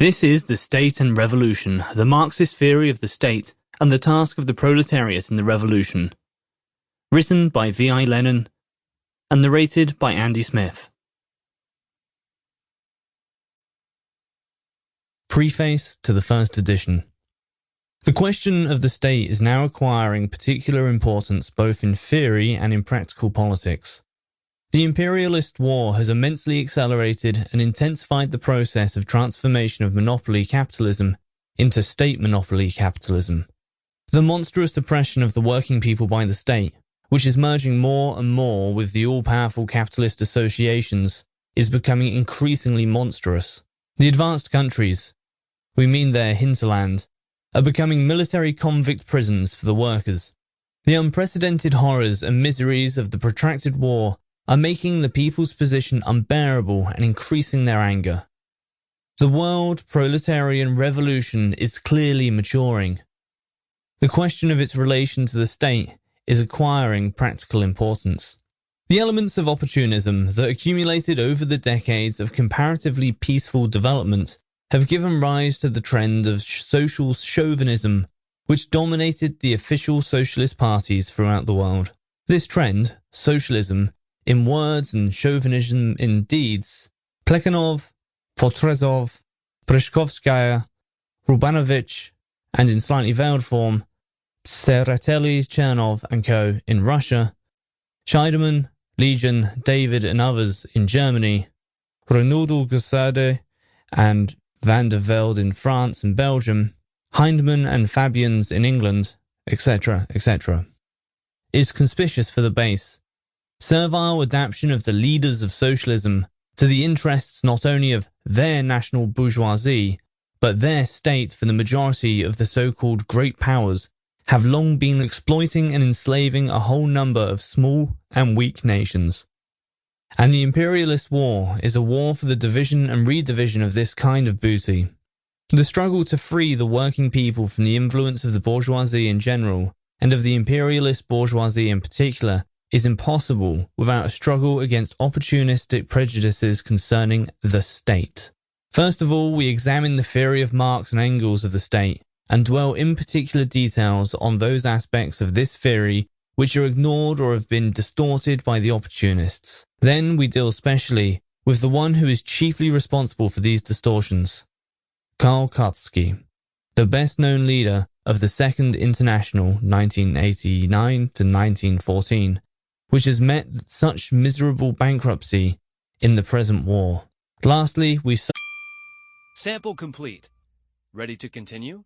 This is The State and Revolution, the Marxist theory of the state and the task of the proletariat in the revolution. Written by V.I. Lenin and narrated by Andy Smith. Preface to the first edition. The question of the state is now acquiring particular importance both in theory and in practical politics. The imperialist war has immensely accelerated and intensified the process of transformation of monopoly capitalism into state monopoly capitalism. The monstrous oppression of the working people by the state, which is merging more and more with the all-powerful capitalist associations, is becoming increasingly monstrous. The advanced countries, we mean their hinterland, are becoming military convict prisons for the workers. The unprecedented horrors and miseries of the protracted war are making the people's position unbearable and increasing their anger. The world proletarian revolution is clearly maturing. The question of its relation to the state is acquiring practical importance. The elements of opportunism that accumulated over the decades of comparatively peaceful development have given rise to the trend of social chauvinism, which dominated the official socialist parties throughout the world. This trend, socialism, in words and chauvinism in deeds, Plekhanov, Potrezov, Prishkovskaya, Rubanovich, and in slightly veiled form, Tsereteli, Chernov and co. in Russia, Scheidemann, Legion, David and others in Germany, Renaudot Gaussade and Van der Velde in France and Belgium, Hindman and Fabians in England, etc., etc., is conspicuous for the base. Servile adaptation of the leaders of socialism to the interests not only of their national bourgeoisie, but their state for the majority of the so-called great powers have long been exploiting and enslaving a whole number of small and weak nations. And the imperialist war is a war for the division and redivision of this kind of booty. The struggle to free the working people from the influence of the bourgeoisie in general, and of the imperialist bourgeoisie in particular, is impossible without a struggle against opportunistic prejudices concerning the state. First of all, we examine the theory of Marx and Engels of the state, and dwell in particular details on those aspects of this theory which are ignored or have been distorted by the opportunists. Then we deal specially with the one who is chiefly responsible for these distortions, Karl Kautsky, the best-known leader of the Second International 1989 to 1914, which has met such miserable bankruptcy in the present war. Lastly, we... Sample complete. Ready to continue?